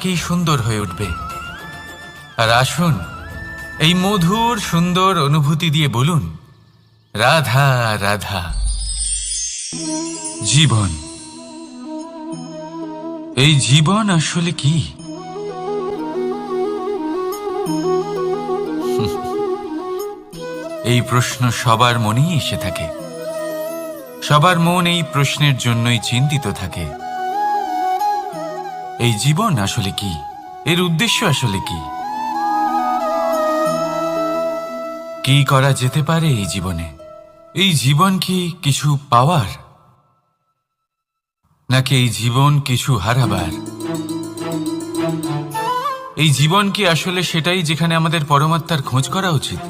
থেকেই সুন্দর হয়ে উঠবে। আর আসুন এই মধুর সুন্দর অনুভূতি দিয়ে বলুন, রাধা রাধা। জীবন, এই জীবন আসলে কি? এই প্রশ্ন সবার মনেই এসে থাকে। সবার মন এই প্রশ্নের জন্যই চিন্তিত থাকে। এই জীবন আসলে কি? এর উদ্দেশ্য আসলে কি? কি করা যেতে পারে এই জীবনে? এই জীবন কি কিছু পাওয়ার, নাকি এই জীবন কিছু হারাবার? এই জীবন কি আসলে সেটাই যেখানে আমাদের পরমাত্মার খোঁজ করা উচিত,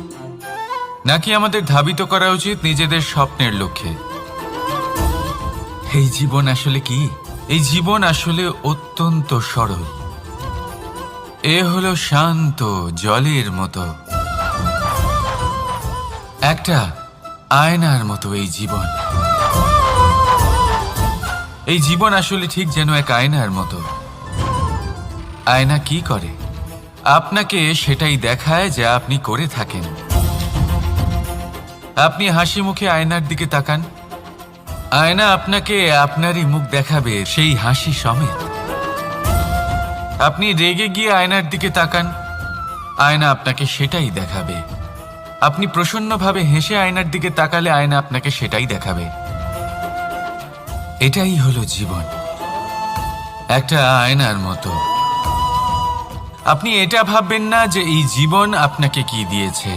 নাকি আমাদের ধাবিত করা উচিত নিজেদের স্বপ্নের লক্ষ্যে? এই জীবন আসলে কি? এই জীবন আসলে অত্যন্ত সরল। এ হলো শান্ত জলের মতো, একটা আয়নার মতো এই জীবন। এই জীবন আসলে ঠিক যেন এক আয়নার মতো। আয়না কি করে? আপনাকে সেটাই দেখায় যা আপনি করে থাকেন। আপনি হাসি মুখে আয়নার দিকে তাকান, আয়না আপনাকে আপনারই মুখ দেখাবে, সেই হাসি সমেত। আপনি রেগে গিয়ে আয়নার দিকে তাকান, আয়না আপনাকে সেটাই দেখাবে। আপনি প্রসন্নভাবে হেসে আয়নার দিকে তাকালে আয়না আপনাকে সেটাই দেখাবে। এটাই হলো জীবন, একটা আয়নার মতো। আপনি এটা ভাববেন না যে এই জীবন আপনাকে কি দিয়েছে,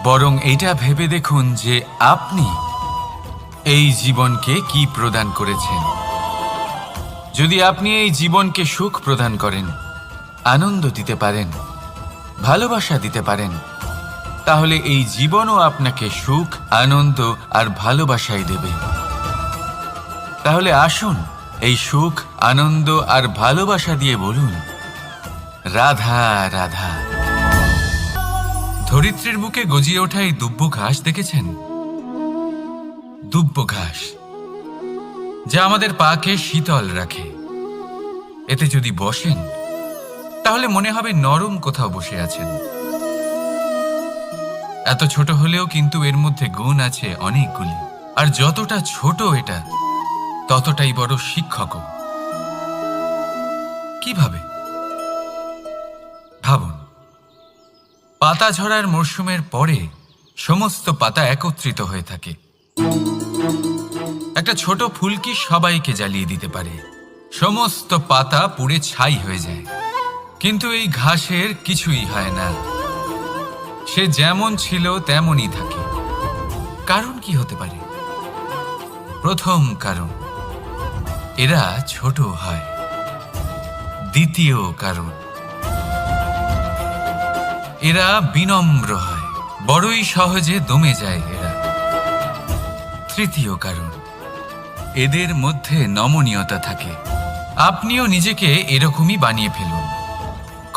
বরং এটা ভেবে দেখুন যে আপনি এই জীবনকে কি প্রদান করেছেন। যদি আপনি এই জীবনকে সুখ প্রদান করেন, আনন্দ দিতে পারেন, ভালোবাসা দিতে পারেন, তাহলে এই জীবনও আপনাকে সুখ, আনন্দ আর ভালোবাসাই দেবে। তাহলে আসুন এই সুখ, আনন্দ আর ভালোবাসা দিয়ে বলুন, রাধা রাধা। ধরিত্রীর বুকে গজিয়ে ওঠা এই দুব্ব ঘাস দেখেছেন? দুব্ব ঘাস, যা আমাদের পাকে শীতল রাখে। এতে যদি বসেন তাহলে মনে হবে নরম কোথাও বসে আছেন। এত ছোট হলেও কিন্তু এর মধ্যে গুণ আছে অনেকগুলি। আর যতটা ছোট এটা, ততটাই বড় শিক্ষকও। কিভাবে? ভাবুন, পাতা ঝরার মরশুমের পরে সমস্ত পাতা একত্রিত হয়ে থাকে। একটা ছোট ফুলকি সবাইকে জ্বালিয়ে দিতে পারে, সমস্ত পাতা পুড়ে ছাই হয়ে যায়। কিন্তু এই ঘাসের কিছুই হয় না, সে যেমন ছিল তেমনই থাকে। কারণ কি হতে পারে? প্রথম কারণ, এরা ছোট হয়। দ্বিতীয় কারণ, এরা বিনম্র হয়, বড়ই সহজে দমে যায় এরা। তৃতীয় কারণ, এদের মধ্যে নমনীয়তা থাকে। আপনিও নিজেকে এরকমই বানিয়ে ফেলুন।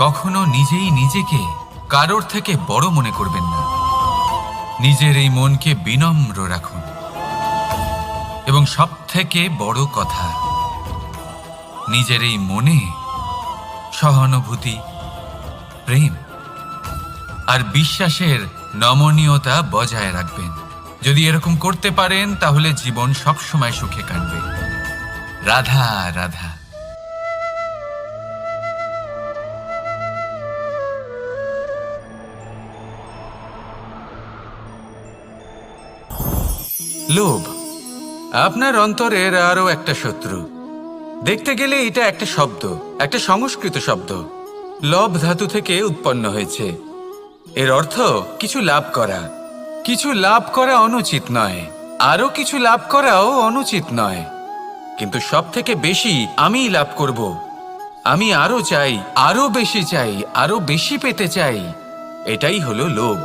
কখনো নিজেই নিজেকে কারোর থেকে বড় মনে করবেন না। নিজের এই মনকে বিনম্র রাখুন। এবং সবথেকে বড় কথা, নিজের এই মনে সহানুভূতি, প্রেম আর বিশ্বাসের নমনীয়তা বজায় রাখবেন। যদি এরকম করতে পারেন তাহলে জীবন সবসময় সুখে কাটবে। রাধা রাধা। লোভ আপনার অন্তরের আরো একটা শত্রু। দেখতে গেলে এটা একটা শব্দ, একটা সংস্কৃত শব্দ, লব ধাতু থেকে উৎপন্ন হয়েছে। এর অর্থ কিছু লাভ করা। কিছু লাভ করা অনুচিত নয়, আরো কিছু লাভ করাও অনুচিত নয়, কিন্তু সব থেকে বেশি আমিই লাভ করব, আমি আরো চাই, আরো বেশি চাই, আরো বেশি পেতে চাই, এটাই হলো লোভ।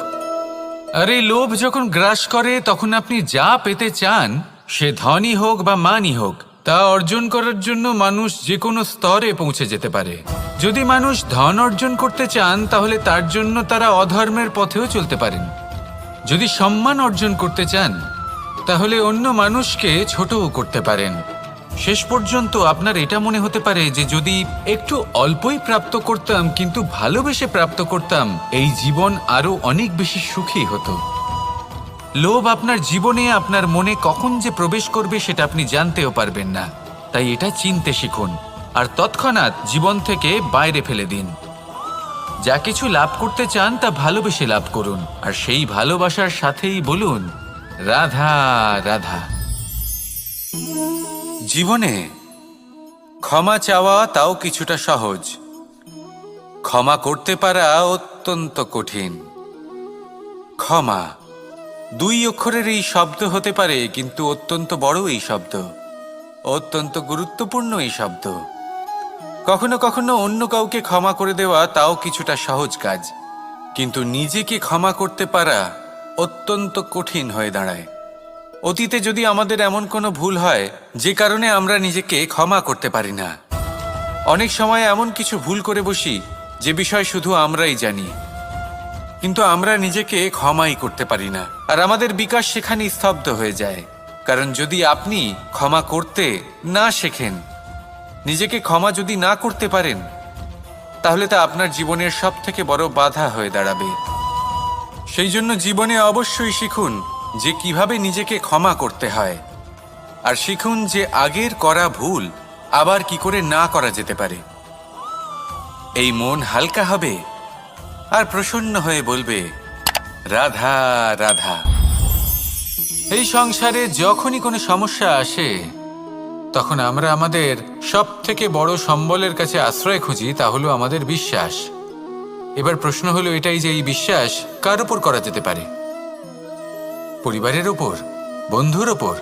আর এই লোভ যখন গ্রাস করে তখন আপনি যা পেতে চান, সে ধনই হোক বা মানই হোক, তা অর্জন করার জন্য মানুষ যে কোনো স্তরে পৌঁছে যেতে পারে। যদি মানুষ ধন অর্জন করতে চান তাহলে তার জন্য তারা অধর্মের পথেও চলতে পারেন। যদি সম্মান অর্জন করতে চান তাহলে অন্য মানুষকে ছোটও করতে পারেন। শেষ পর্যন্ত আপনার এটা মনে হতে পারে যে যদি একটু অল্পই প্রাপ্ত করতাম কিন্তু ভালোবেসে প্রাপ্ত করতাম, এই জীবন আরো অনেক বেশি সুখী হতো। লোভ আপনার জীবনে, আপনার মনে কখন যে প্রবেশ করবে সেটা আপনি জানতেও পারবেন না। তাই এটা চিনতে শিখুন আর তৎক্ষণাৎ জীবন থেকে বাইরে ফেলে দিন। যা কিছু লাভ করতে চান তা ভালোবেসে লাভ করুন, আর সেই ভালোবাসার সাথেই বলুন রাধা রাধা। জীবনে ক্ষমা চাওয়া তাও কিছুটা সহজ, ক্ষমা করতে পারা অত্যন্ত কঠিন। ক্ষমা 2 অক্ষরের এই শব্দ হতে পারে, কিন্তু অত্যন্ত বড় এই শব্দ, অত্যন্ত গুরুত্বপূর্ণ এই শব্দ। কখনো কখনো অন্য কাউকে ক্ষমা করে দেওয়া তাও কিছুটা সহজ কাজ, কিন্তু নিজেকে ক্ষমা করতে পারা অত্যন্ত কঠিন হয়ে দাঁড়ায়। অতীতে যদি আমাদের এমন কোনো ভুল হয় যে কারণে আমরা নিজেকে ক্ষমা করতে পারি না, অনেক সময় এমন কিছু ভুল করে বসি যে বিষয় শুধু আমরাই জানি, কিন্তু আমরা নিজেকে ক্ষমাই করতে পারি না, আর আমাদের বিকাশ সেখানেই স্তব্ধ হয়ে যায়। কারণ যদি আপনি ক্ষমা করতে না শেখেন, নিজেকে ক্ষমা যদি না করতে পারেন, তাহলে তা আপনার জীবনের সবথেকে বড় বাধা হয়ে দাঁড়াবে। সেই জন্য জীবনে অবশ্যই শিখুন যে কিভাবে নিজেকে ক্ষমা করতে হয়, আর শিখুন যে আগের করা ভুল আবার কি করে না করা যেতে পারে। এই মন হালকা হবে আর প্রসন্ন হয়ে বলবে রাধা রাধা। এই সংসারে যখনই কোনো সমস্যা আসে তখন আমরা আমাদের সবথেকে বড় সম্বলের কাছে আশ্রয় খুঁজি, তা হলো আমাদের বিশ্বাস। এবার প্রশ্ন হলো এটাই যে এই বিশ্বাস কার উপর করা যেতে পারে? পরিবারের উপর, বন্ধুর উপর,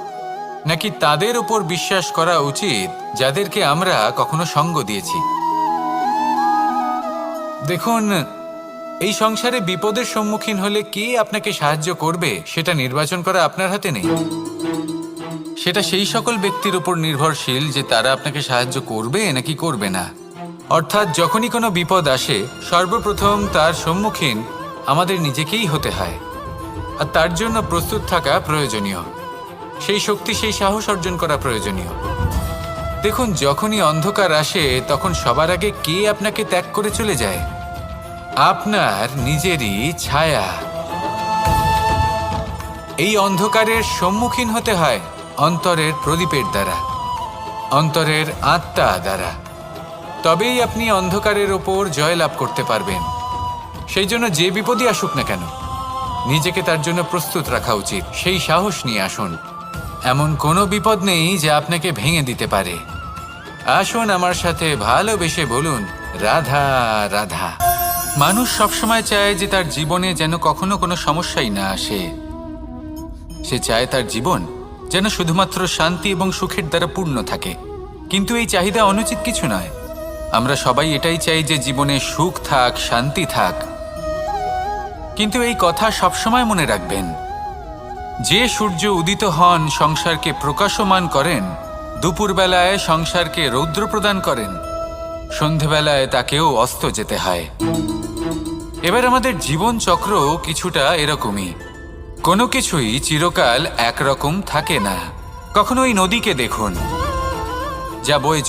নাকি তাদের উপর বিশ্বাস করা উচিত যাদেরকে আমরা কখনো সঙ্গ দিয়েছি? দেখুন, এই সংসারে বিপদের সম্মুখীন হলে কে আপনাকে সাহায্য করবে সেটা নির্বাচন করা আপনার হাতে নেই। সেটা সেই সকল ব্যক্তির উপর নির্ভরশীল যে তারা আপনাকে সাহায্য করবে নাকি করবে না। অর্থাৎ যখনই কোনো বিপদ আসে সর্বপ্রথম তার সম্মুখীন আমাদের নিজেকেই হতে হয়, আর তার জন্য প্রস্তুত থাকা প্রয়োজনীয়, সেই শক্তি সেই সাহস অর্জন করা প্রয়োজনীয়। দেখুন, যখনই অন্ধকার আসে তখন সবার আগে কে আপনাকে ত্যাগ করে চলে যায়? আপনার নিজেরই ছায়া। এই অন্ধকারের সম্মুখীন হতে হয় অন্তরের প্রদীপের দ্বারা, অন্তরের আত্মা দ্বারা। তবেই আপনি অন্ধকারের ওপর জয়লাভ করতে পারবেন। সেই জন্য যে বিপদই আসুক না কেন, নিজেকে তার জন্য প্রস্তুত রাখা উচিত। সেই সাহস নিয়ে আসুন। এমন কোনো বিপদ নেই যা আপনাকে ভেঙে দিতে পারে। আসুন আমার সাথে ভালোবেসে বলুন রাধা রাধা। মানুষ সবসময় চায় যে তার জীবনে যেন কখনো কোনো সমস্যাই না আসে। সে চায় তার জীবন যেন শুধুমাত্র শান্তি এবং সুখের দ্বারা পূর্ণ থাকে। কিন্তু এই চাহিদা অনুচিত কিছু নয়। আমরা সবাই এটাই চাই যে জীবনে সুখ থাক, শান্তি থাক। কিন্তু এই কথা সবসময় মনে রাখবেন, যে সূর্য উদিত হন সংসারকে প্রকাশমান করেন, দুপুরবেলায় সংসারকে রৌদ্র প্রদান করেন, সন্ধেবেলায় তাকেও অস্ত যেতে হয়। এবার আমাদের জীবন চক্র কিছুটা এরকমই। কোনো কিছুই চিরকাল একরকম থাকে না। কখনো এই নদীকে দেখুন, যা বয়ে